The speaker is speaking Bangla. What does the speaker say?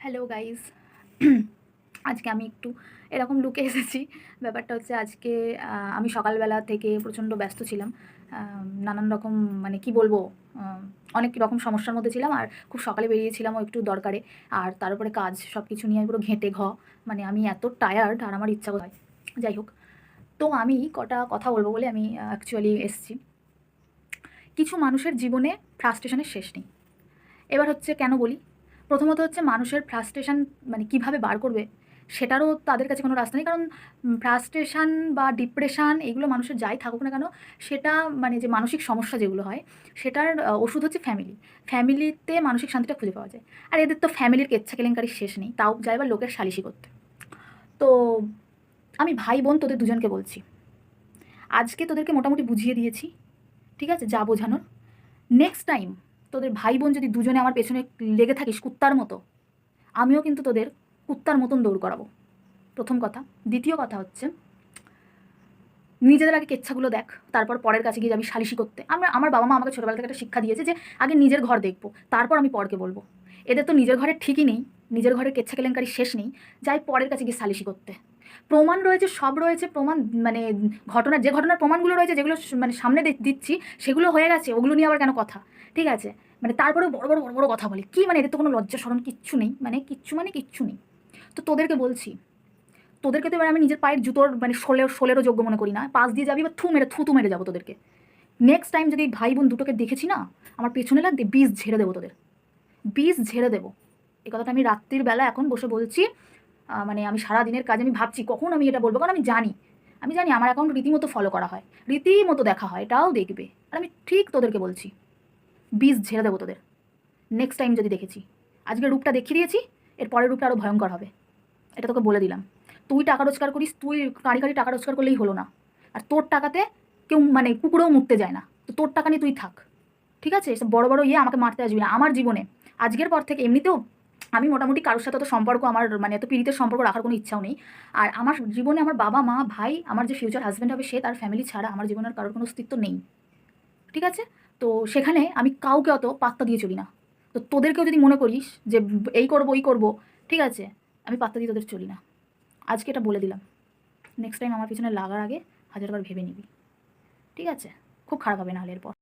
Hello guys. আজকে আমি একটু এরকম লুকে এসেছি। ব্যাপারটা হচ্ছে আজকে আমি সকালবেলা থেকে প্রচণ্ড ব্যস্ত ছিলাম। নানান রকম মানে কি বলবো, অনেক রকম সমস্যার মধ্যে ছিলাম আর খুব সকালে বেরিয়েছিলামও একটু দরকারে। আর তার উপরে কাজ সব কিছু নিয়ে পুরো ঘেঁটে মানে আমি এত টায়ার্ড আর আমার ইচ্ছা হয়। যাই হোক, তো আমি কটা কথা বলবো বলে আমি অ্যাকচুয়ালি এসেছি। কিছু মানুষের জীবনে ফ্রাস্ট্রেশনের শেষ নেই। এবার হচ্ছে কেন বলি, প্রথমত হচ্ছে মানুষের ফ্রাস্ট্রেশন মানে কিভাবে বার করবে সেটারও তাদের কাছে কোনো রাস্তা নেই। কারণ ফ্রাস্ট্রেশন বা ডিপ্রেশন এগুলো মানুষের যাই থাকুক না কেন, সেটা মানে যে মানসিক সমস্যা যেগুলো হয় সেটার ওষুধ হচ্ছে ফ্যামিলি। ফ্যামিলিতে মানসিক শান্তিটা খুঁজে পাওয়া যায়। আর এদের তো ফ্যামিলির কেচ্ছা কেলেঙ্কারির শেষ নেই, তাও যায় বা লোকের সালিশি করতে। তো আমি ভাই বোন তোদের দুজনকে বলছি, আজকে তোদেরকে মোটামুটি বুঝিয়ে দিয়েছি, ঠিক আছে, যা বোঝানোর। নেক্সট টাইম তোদের ভাই বোন যদি দুজনে আমার পেছনে লেগে থাকিস কুত্তার মতো, আমিও কিন্তু তোদের কুত্তার মতন দৌড় করাবো, প্রথম কথা। দ্বিতীয় কথা হচ্ছে, নিজেদের আগে কেচ্ছাগুলো দেখ, তারপর পরের কাছে গিয়ে যাবি সালিশি করতে। আমার বাবা মা আমাকে ছোটোবেলা থেকে একটা শিক্ষা দিয়েছে যে আগে নিজের ঘর দেখবো, তারপর আমি পরকে বলবো। এদের তো নিজের ঘরের ঠিকই নেই, নিজের ঘরের কেচ্ছা কেলেঙ্কারি শেষ নেই, যাই পরের কাছে গিয়ে সালিশি করতে। প্রমাণ রয়েছে, সব রয়েছে প্রমাণ, মানে ঘটনার প্রমাণগুলো রয়েছে, যেগুলো মানে সামনে দিচ্ছি সেগুলো হয়ে গেছে, ওগুলো নিয়ে আবার কেন কথা, ঠিক আছে। মানে তারপরেও বড় বড় বড় বড় কথা বলে কি, মানে এদের তো কোনো লজ্জা শরম কিচ্ছু নেই, মানে কিচ্ছু নেই। তো তোদেরকে বলছি, তোদেরকে তো এবার আমি নিজের পায়ের জুতোর মানে শোলেরও যোগ্য মনে করি না। পাশ দিয়ে যাবি বা থুতু মেরে যাবো তোদেরকে। নেক্সট টাইম যদি ভাই বোন দুটোকে দেখেছি না, আমার পেছনে লাগবে, বিষ ঝেড়ে দেবো তোদের, বিষ ঝেড়ে দেবো। এই কথাটা আমি রাত্রির বেলা এখন বসে বলছি। মানে আমি সারা দিনের কাজে আমি ভাবছি কখন আমি এটা বলবো, কারণ আমি জানি আমার অ্যাকাউন্ট রীতিমতো ফলো করা হয়, রীতিমতো দেখা হয়, এটাও দেখবে। আর আমি ঠিক তোদেরকে বলছি, বিষ ঝেড়ে দেবো তোদের নেক্সট টাইম যদি দেখেছি। আজকে রূপটা দেখিয়ে দিয়েছি, এর পরের রূপটা আরও ভয়ঙ্কর হবে, এটা তোকে বলে দিলাম। তুই টাকা রোজগার করিস, তুই কাঁড়ি কাঁড়ি টাকা রোজগার করলেই হলো না। আর তোর টাকাতে কেউ মানে কুকুরেও মুততে যায় না, তো তোর টাকা নিয়ে তুই থাক, ঠিক আছে। এসব বড় বড় আমাকে মারতে আসবি না আমার জীবনে। আজকের পর থেকে এমনিতেও আমি মোটামুটি কারোর সাথে অত সম্পর্ক আমার মানে এত পীড়িতের সম্পর্ক রাখার কোনো ইচ্ছাও নেই। আর আমার জীবনে আমার বাবা মা ভাই, আমার যে ফিউচার হাজব্যান্ড হবে সে, তার ফ্যামিলি ছাড়া আমার জীবনের কারোর কোনো অস্তিত্ব নেই, ঠিক আছে। তো সেখানে আমি কাউকে অত পাত্তা দিয়ে চলি না। তো তোদেরকেও যদি মনে করিস যে এই করবো ওই করবো, ঠিক আছে, আমি পাত্তা দিয়ে তোদের চলি না। আজকে এটা বলে দিলাম, নেক্সট টাইম আমার পিছনে লাগার আগে হাজারবার ভেবে নিবি, ঠিক আছে। খুব খারাপ হবে নাহলে এরপর।